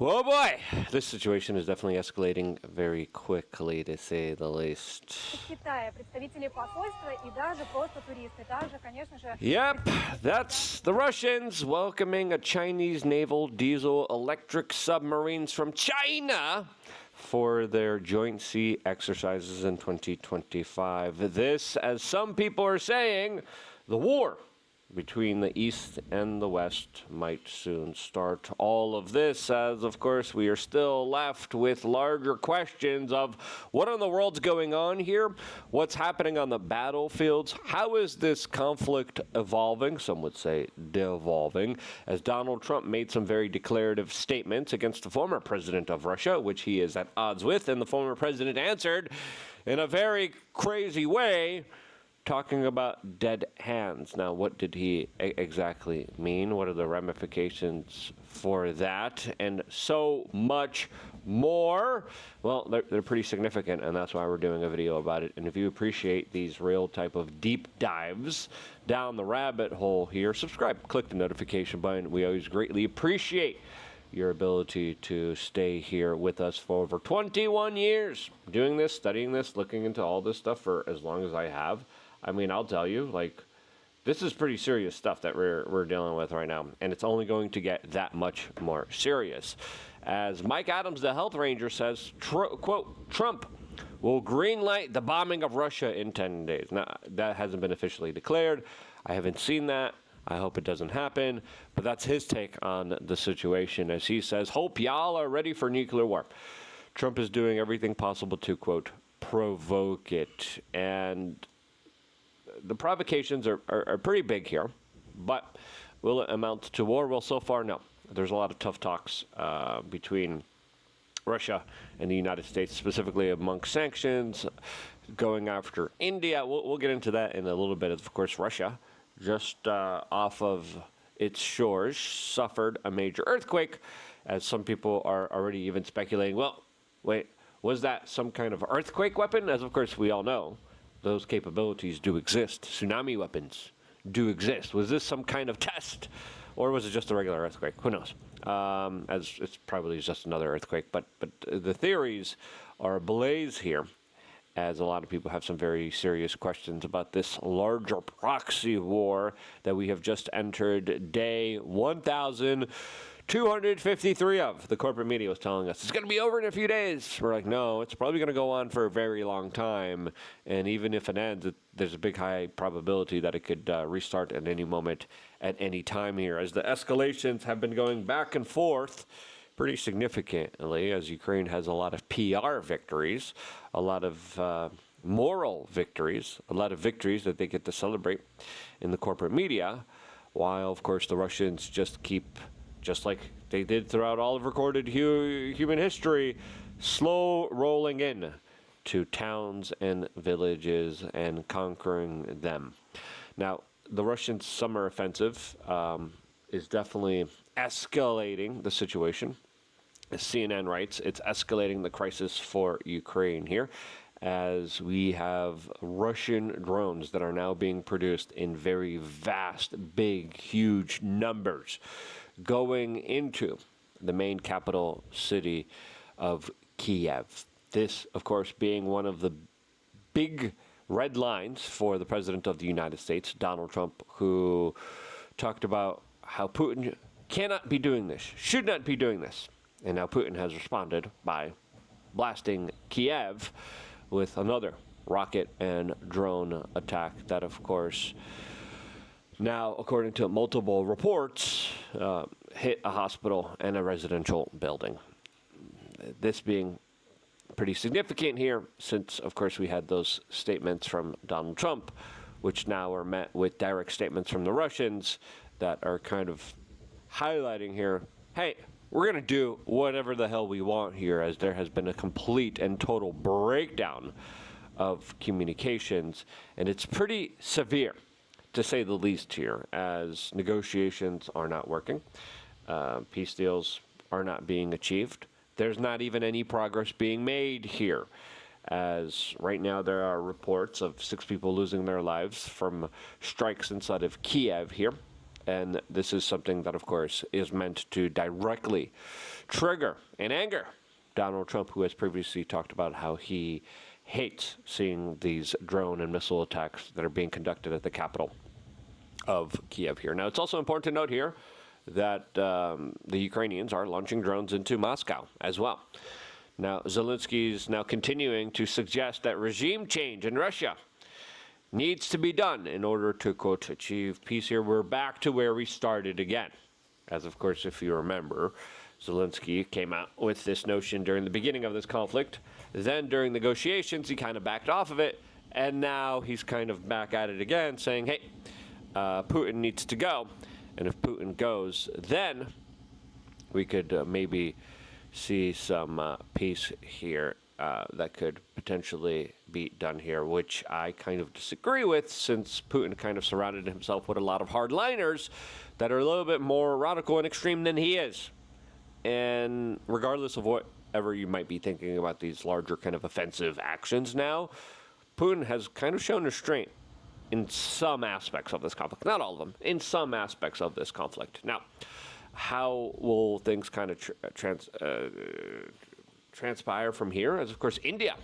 Oh boy, this situation is definitely escalating very quickly, to say the least. Yep, that's the Russians welcoming a Chinese naval diesel electric submarines from China for their joint sea exercises in 2025. This, as some people are saying, the war between the East and the West might soon start. All of this as, of course, we are still left with larger questions of what in the world's going on here? What's happening on the battlefields? How is this conflict evolving? Some would say devolving, as Donald Trump made some very declarative statements against the former president of Russia, which he is at odds with, and the former president answered in a very crazy way, talking about dead hands. Now, what did he exactly mean? What are the ramifications for that? And so much more. Well, they're pretty significant, and that's why we're doing a video about it. And if you appreciate these real type of deep dives down the rabbit hole here, subscribe, click the notification button. We always greatly appreciate your ability to stay here with us for over 21 years, doing this, studying this, looking into all this stuff for as long as I have. I mean, I'll tell you, like, this is pretty serious stuff that we're dealing with right now, and it's only going to get that much more serious. As Mike Adams, the health ranger, says, quote, Trump will greenlight the bombing of Russia in 10 days. Now, that hasn't been officially declared. I haven't seen that. I hope it doesn't happen, but that's his take on the situation. As he says, hope y'all are ready for nuclear war. Trump is doing everything possible to, quote, provoke it. And the provocations are pretty big here, but will it amount to war? Well, so far, no. There's a lot of tough talks between Russia and the United States, specifically among sanctions, going after India. We'll get into that in a little bit. Of course, Russia, just off of its shores, suffered a major earthquake, as some people are already even speculating, well, wait, was that some kind of earthquake weapon? As, of course, we all know, those capabilities do exist. Tsunami weapons do exist. Was this some kind of test? Or was it just a regular earthquake? Who knows? As it's probably just another earthquake. But the theories are ablaze here, as a lot of people have some very serious questions about this larger proxy war that we have just entered day 1,253 of. The corporate media was telling us it's going to be over in a few days. We're like, no, it's probably going to go on for a very long time. And even if it ends, there's a big high probability that it could restart at any moment, at any time here, as the escalations have been going back and forth pretty significantly, as Ukraine has a lot of PR victories, a lot of moral victories, a lot of victories that they get to celebrate in the corporate media, while, of course, the Russians just keep, just like they did throughout all of recorded human history, slow rolling in to towns and villages and conquering them. Now, the Russian summer offensive is definitely escalating the situation. As CNN writes, it's escalating the crisis for Ukraine here, as we have Russian drones that are now being produced in very vast, big, huge numbers, going into the main capital city of Kiev. This, of course, being one of the big red lines for the President of the United States, Donald Trump, who talked about how Putin cannot be doing this, should not be doing this. And now Putin has responded by blasting Kiev with another rocket and drone attack that, of course, now, according to multiple reports, hit a hospital and a residential building. This being pretty significant here, since, of course, we had those statements from Donald Trump, which now are met with direct statements from the Russians that are kind of highlighting here, hey, we're going to do whatever the hell we want here, as there has been a complete and total breakdown of communications, and it's pretty severe, to say the least here, as negotiations are not working, peace deals are not being achieved. There's not even any progress being made here, as right now there are reports of 6 people losing their lives from strikes inside of Kiev here, And this is something that, of course, is meant to directly trigger and anger Donald Trump, who has previously talked about how he hates seeing these drone and missile attacks that are being conducted at the capital of Kiev here. Now, it's also important to note here that the Ukrainians are launching drones into Moscow as well. Now, Zelenskyy is now continuing to suggest that regime change in Russia needs to be done in order to, quote, achieve peace here. We're back to where we started again. As, of course, if you remember, Zelenskyy came out with this notion during the beginning of this conflict. Then during negotiations, he kind of backed off of it. And now he's kind of back at it again, saying, hey, Putin needs to go. And if Putin goes, then we could maybe see some peace here that could potentially be done here, which I kind of disagree with, since Putin kind of surrounded himself with a lot of hardliners that are a little bit more radical and extreme than he is. And regardless of whatever you might be thinking about these larger kind of offensive actions now, Putin has kind of shown restraint in some aspects of this conflict. Not all of them, in some aspects of this conflict. Now, how will things kind of transpire from here? As, of course, India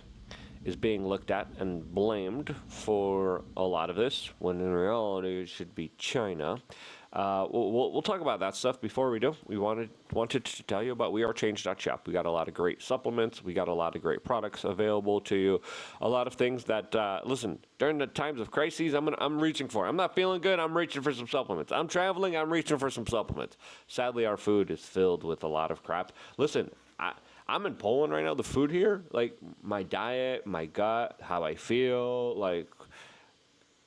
is being looked at and blamed for a lot of this, when in reality it should be China. We'll talk about that stuff. Before we do, we wanted to tell you about wearechange.shop. We got a lot of great supplements. We got a lot of great products available to you. A lot of things that, listen, during the times of crises, I'm reaching for. I'm not feeling good, I'm reaching for some supplements. I'm traveling, I'm reaching for some supplements. Sadly, our food is filled with a lot of crap. Listen, I'm in Poland right now. The food here, like my diet, my gut, how I feel, like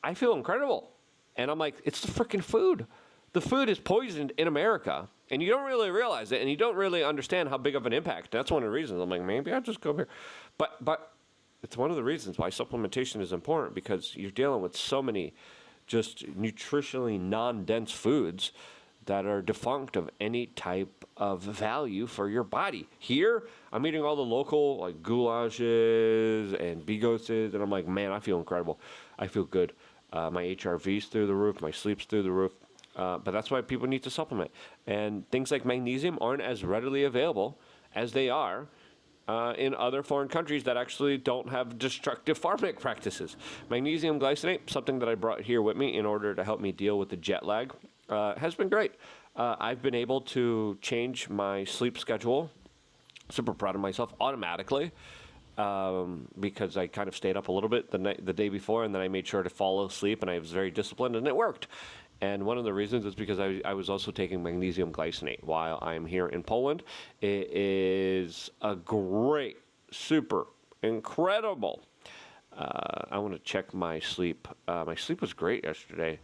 I feel incredible. And I'm like, it's the freaking food. The food is poisoned in America, and you don't really realize it, and you don't really understand how big of an impact. That's one of the reasons I'm like, maybe I'll just go here. But it's one of the reasons why supplementation is important, because you're dealing with so many just nutritionally non-dense foods that are defunct of any type of value for your body. Here, I'm eating all the local like goulashes and bigoses, and I'm like, man, I feel incredible. I feel good. My HRV's through the roof. My sleep's through the roof. But that's why people need to supplement. And things like magnesium aren't as readily available as they are in other foreign countries that actually don't have destructive farming practices. Magnesium glycinate, something that I brought here with me in order to help me deal with the jet lag, has been great. I've been able to change my sleep schedule, super proud of myself, automatically. Because I kind of stayed up a little bit the day before, and then I made sure to fall asleep, and I was very disciplined, and it worked. And one of the reasons is because I was also taking magnesium glycinate while I'm here in Poland. It is a great, super, incredible. I want to check my sleep. My sleep was great yesterday.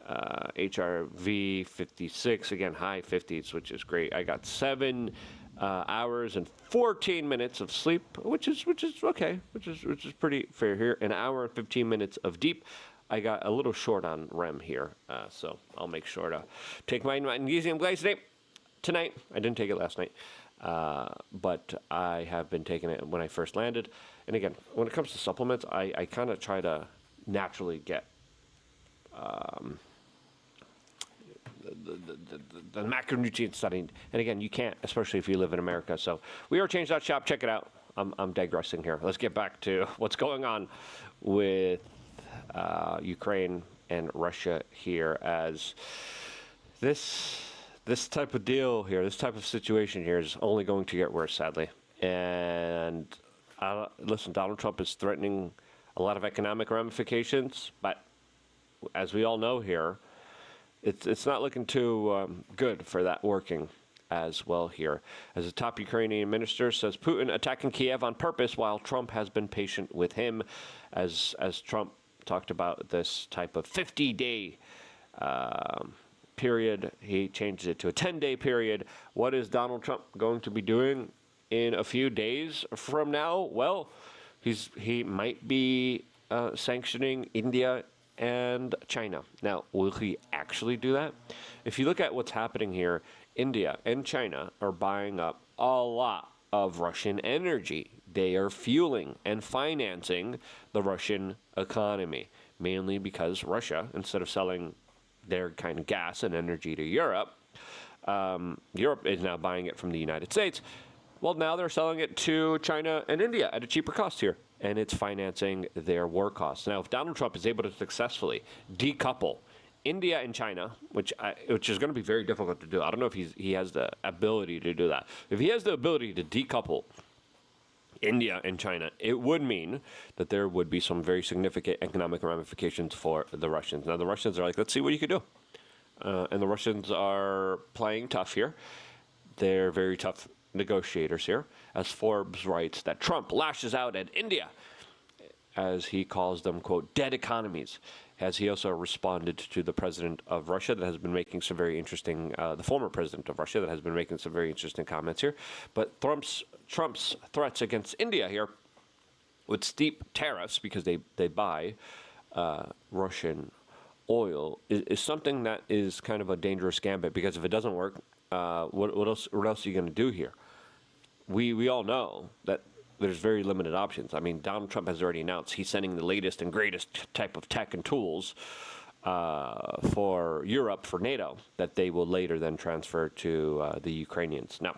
HRV 56, again, high 50s, which is great. I got 7 hours and 14 minutes of sleep, which is okay, which is pretty fair here. An hour and 15 minutes of deep. I got a little short on REM here, so I'll make sure to take my magnesium glycinate tonight. I didn't take it last night, but I have been taking it when I first landed. And again, when it comes to supplements, I kind of try to naturally get the macronutrient studying. And again, you can't, especially if you live in America. So wearechange.shop, check it out. I'm digressing here. Let's get back to what's going on with Ukraine and Russia here, as this type of deal here, this type of situation here is only going to get worse, sadly. And listen, Donald Trump is threatening a lot of economic ramifications, but as we all know here, it's not looking too good for that working as well here. As a top Ukrainian minister says, Putin attacking Kiev on purpose while Trump has been patient with him, as Trump talked about this type of 50-day period. He changed it to a 10-day period. What is Donald Trump going to be doing in a few days from now? Well, he might be sanctioning India and China. Now, will he actually do that? If you look at what's happening here, India and China are buying up a lot of Russian energy. They are fueling and financing the Russian economy, mainly because Russia, instead of selling their kind of gas and energy to Europe. Europe is now buying it from the United States. Well, now they're selling it to China and India at a cheaper cost here, and it's financing their war costs. Now, if Donald Trump is able to successfully decouple India and China, which is going to be very difficult to do. I don't know if he has the ability to do that. If he has the ability to decouple India and China, it would mean that there would be some very significant economic ramifications for the Russians. Now, the Russians are like, let's see what you can do. And the Russians are playing tough here. They're very tough negotiators here, as Forbes writes that Trump lashes out at India as he calls them, quote, dead economies, as he also responded to the president of Russia that has been making some very interesting, the former president of Russia that has been making some very interesting comments here. But Trump's threats against India here with steep tariffs, because they buy Russian oil, is something that is kind of a dangerous gambit, because if it doesn't work, what else are you going to do here? We all know that there's very limited options. I mean, Donald Trump has already announced he's sending the latest and greatest type of tech and tools for Europe, for NATO, that they will later then transfer to the Ukrainians. Now,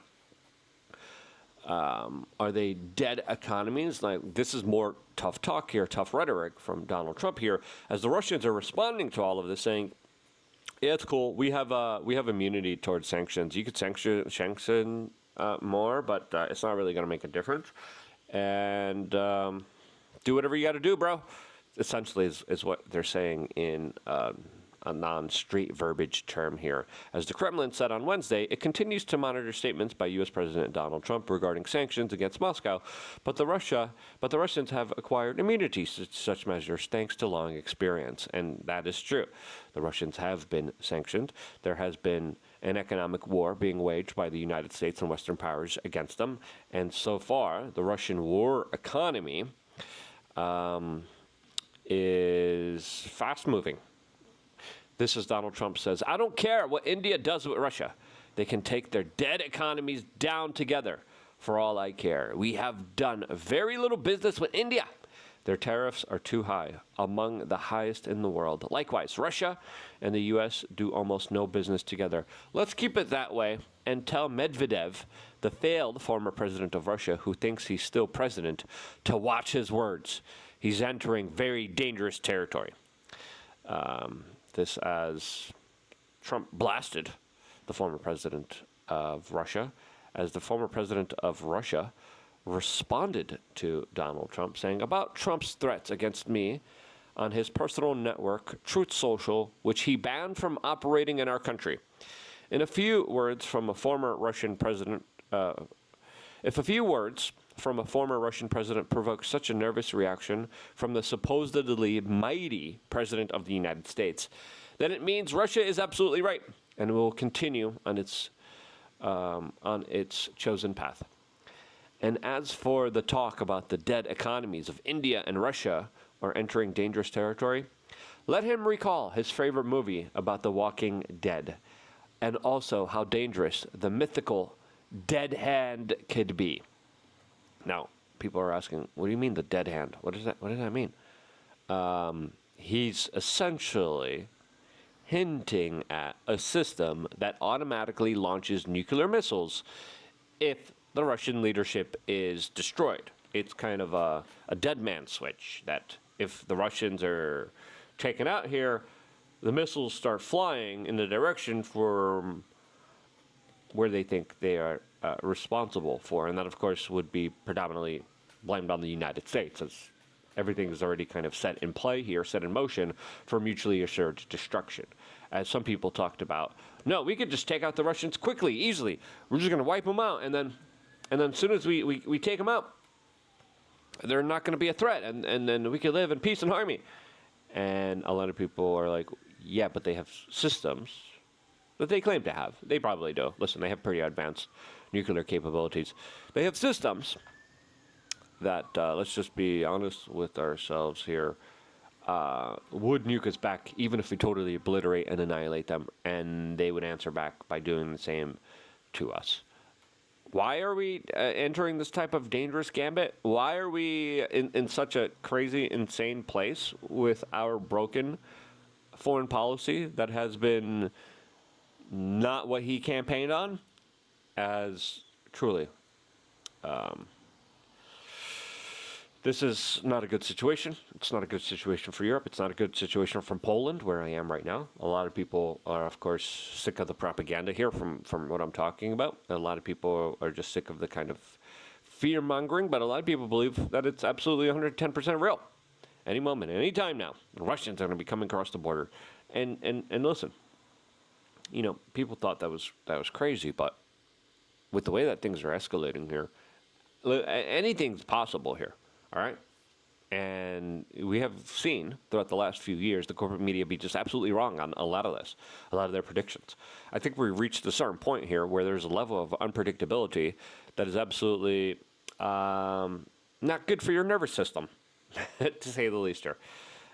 are they dead economies? Like, this is more tough talk here, tough rhetoric from Donald Trump here, as the Russians are responding to all of this, saying, yeah, it's cool. We have immunity towards sanctions. You could sanction more, but it's not really going to make a difference. And do whatever you got to do, bro. Essentially is what they're saying in a non-street verbiage term here. As the Kremlin said on Wednesday, it continues to monitor statements by U.S. President Donald Trump regarding sanctions against Moscow, but the Russians have acquired immunity to such measures thanks to long experience, and that is true. The Russians have been sanctioned. There has been an economic war being waged by the United States and Western powers against them, and so far, the Russian war economy is fast-moving. This is Donald Trump says, I don't care what India does with Russia. They can take their dead economies down together. For all I care. We have done very little business with India. Their tariffs are too high, among the highest in the world. Likewise, Russia and the U.S. do almost no business together. Let's keep it that way and tell Medvedev, the failed former president of Russia who thinks he's still president, to watch his words. He's entering very dangerous territory. This as Trump blasted the former president of Russia, as the former president of Russia responded to Donald Trump, saying about Trump's threats against me on his personal network, Truth Social, which he banned from operating in our country. In a few words from a former Russian president, if a few words from a former Russian president provoke such a nervous reaction from the supposedly mighty president of the United States, then it means Russia is absolutely right and will continue on its chosen path. And as for the talk about the dead economies of India and Russia are entering dangerous territory, let him recall his favorite movie about the walking dead, and also how dangerous the mythical dead hand could be. Now, people are asking, what do you mean the dead hand? What does that mean? He's essentially hinting at a system that automatically launches nuclear missiles if the Russian leadership is destroyed. It's kind of a dead man switch, that if the Russians are taken out here, the missiles start flying in the direction for where they think they are responsible for. And that, of course, would be predominantly blamed on the United States, as everything is already kind of set in play here, set in motion for mutually assured destruction. As some people talked about, no, we could just take out the Russians quickly, easily. We're just going to wipe them out, and then as soon as we take them out, they're not going to be a threat, and then we can live in peace and harmony. And a lot of people are like, yeah, but they have systems that they claim to have. They probably do. Listen, they have pretty advanced nuclear capabilities. They have systems that, let's just be honest with ourselves here, would nuke us back even if we totally obliterate and annihilate them, and they would answer back by doing the same to us. Why are we entering this type of dangerous gambit? Why are we in such a crazy, insane place with our broken foreign policy that has been not what he campaigned on as truly. This is not a good situation. It's not a good situation for Europe. It's not a good situation from Poland, where I am right now. A lot of people are, of course, sick of the propaganda here from what I'm talking about. A lot of people are just sick of the kind of fear-mongering, but a lot of people believe that it's absolutely 110% real. Any moment, any time now, the Russians are going to be coming across the border. And listen, you know, people thought that was crazy, but with the way that things are escalating here, anything's possible here. All right? And we have seen throughout the last few years the corporate media be just absolutely wrong on a lot of this, a lot of their predictions. I think we've reached a certain point here where there's a level of unpredictability that is absolutely not good for your nervous system, to say the least here.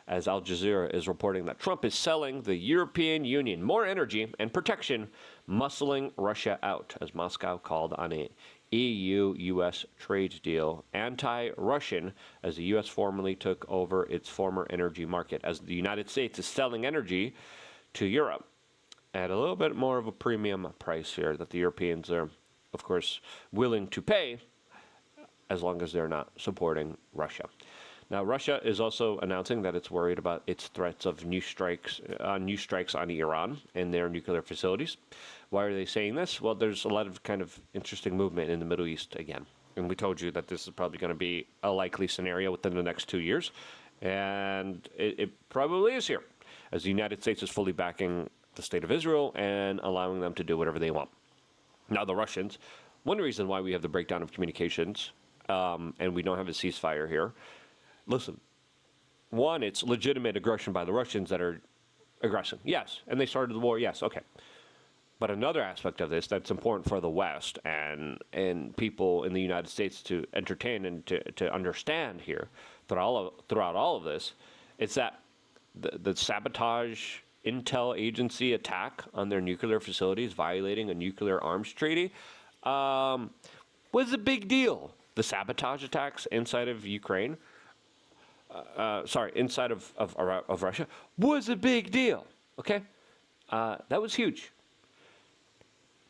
As Al Jazeera is reporting that Trump is selling the European Union more energy and protection, muscling Russia out, as Moscow called on a EU-U.S. trade deal anti-Russian, as the U.S. formally took over its former energy market, as the United States is selling energy to Europe at a little bit more of a premium price here that the Europeans are, of course, willing to pay as long as they're not supporting Russia. Now, Russia is also announcing that it's worried about its threats of new strikes on Iran and their nuclear facilities. Why are they saying this? Well, there's a lot of kind of interesting movement in the Middle East again. And we told you that this is probably going to be a likely scenario within the next 2 years. And it probably is here, as the United States is fully backing the state of Israel and allowing them to do whatever they want. Now, the Russians, one reason why we have the breakdown of communications and we don't have a ceasefire here, listen, one, it's legitimate aggression by the Russians that are aggressing. Yes. And they started the war. Yes. Okay. But another aspect of this that's important for the West and people in the United States to entertain and to understand here throughout all of this, it's that the sabotage intel agency attack on their nuclear facilities, violating a nuclear arms treaty, was a big deal. The sabotage attacks inside of Ukraine, inside of Russia, was a big deal. Okay? That was huge.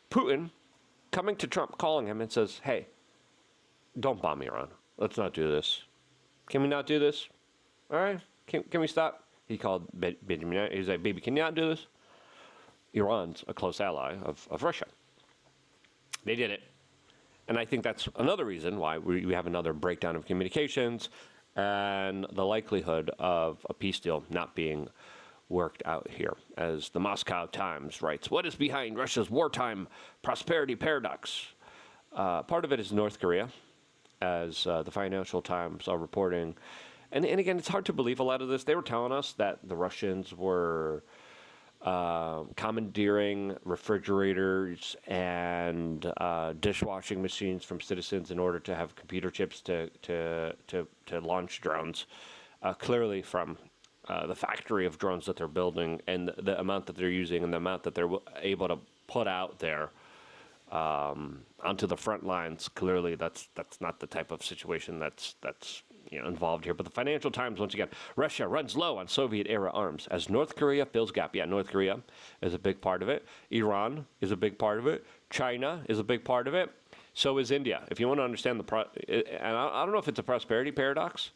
Putin coming to Trump, calling him and says, hey, don't bomb Iran. Let's not do this. Can we not do this? All right? Can we stop? He called Benjamin. He's like, baby, can you not do this? Iran's a close ally of Russia. They did it. And I think that's another reason why we have another breakdown of communications and the likelihood of a peace deal not being worked out here. As the Moscow Times writes, what is behind Russia's wartime prosperity paradox? Part of it is North Korea, as the Financial Times are reporting. And again, it's hard to believe a lot of this. They were telling us that the Russians were commandeering refrigerators and dishwashing machines from citizens in order to have computer chips to launch drones, clearly from the factory of drones that they're building and the amount that they're using and the amount that they're able to put out there onto the front lines. Clearly, that's not the type of situation that's involved here. But the Financial Times, once again, Russia runs low on Soviet-era arms as North Korea fills gap. Yeah, North Korea is a big part of it. Iran is a big part of it. China is a big part of it. So is India. If you want to understand and I don't know if it's a prosperity paradox.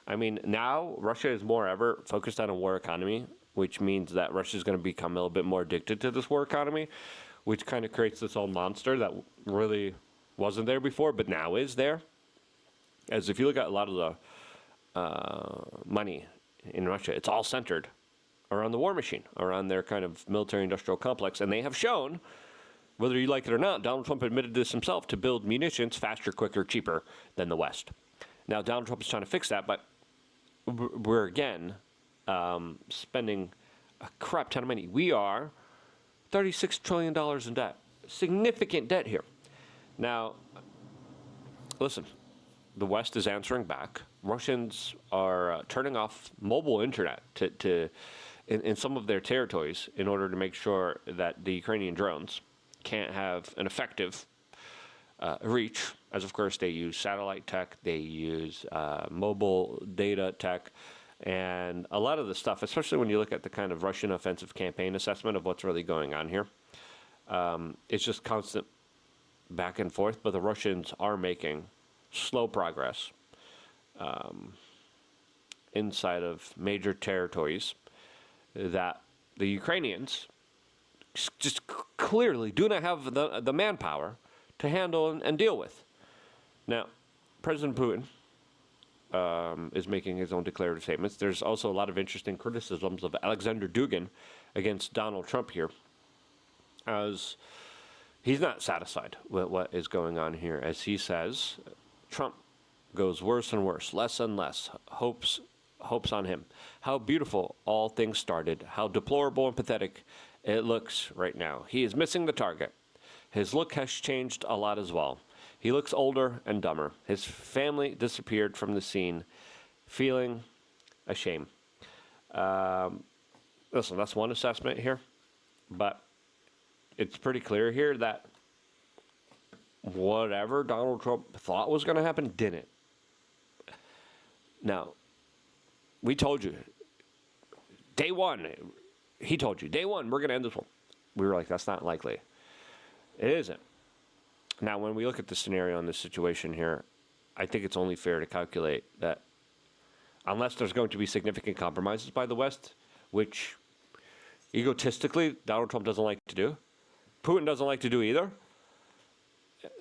I mean, now Russia is more ever focused on a war economy, which means that Russia is going to become a little bit more addicted to this war economy, which kind of creates this old monster that really wasn't there before, but now is there. As if you look at a lot of the money in Russia, it's all centered around the war machine, around their kind of military-industrial complex. And they have shown, whether you like it or not, Donald Trump admitted this himself, to build munitions faster, quicker, cheaper than the West. Now, Donald Trump is trying to fix that, but we're, again, spending a crap ton of money. We are $36 trillion in debt. Significant debt here. Now, listen, the West is answering back. Russians are turning off mobile internet in some of their territories in order to make sure that the Ukrainian drones can't have an effective reach, as of course they use satellite tech, they use mobile data tech, And a lot of the stuff, especially when you look at the kind of Russian offensive campaign assessment of what's really going on here, it's just constant back and forth. But the Russians are making slow progress inside of major territories that the Ukrainians just clearly do not have the manpower to handle and deal with. Now, President Putin is making his own declarative statements. There's also a lot of interesting criticisms of Alexander Dugin against Donald Trump here, as he's not satisfied with what is going on here. As he says, Trump goes worse and worse, less and less, hopes on him. How beautiful all things started, how deplorable and pathetic it looks right now. He is missing the target. His look has changed a lot as well. He looks older and dumber. His family disappeared from the scene, feeling ashamed. Listen, that's one assessment here, but it's pretty clear here that whatever Donald Trump thought was going to happen didn't. Now, we told you, day one, he told you, day one, we're going to end this war. We were like, that's not likely. It isn't. Now, when we look at the scenario in this situation here, I think it's only fair to calculate that unless there's going to be significant compromises by the West, which egotistically Donald Trump doesn't like to do, Putin doesn't like to do either,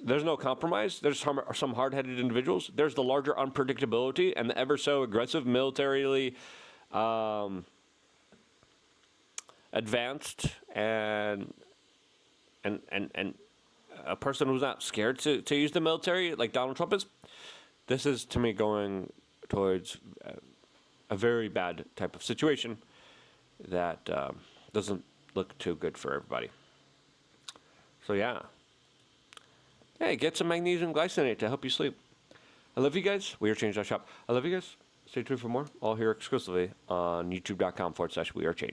there's no compromise. There's some hard-headed individuals. There's the larger unpredictability and the ever so aggressive militarily advanced and a person who's not scared to use the military like Donald Trump is. This is, to me, going towards a very bad type of situation that doesn't look too good for everybody. So, yeah. Hey, get some magnesium glycinate to help you sleep. I love you guys. WeAreChange.shop. I love you guys. Stay tuned for more. All here exclusively on youtube.com/WeAreChange.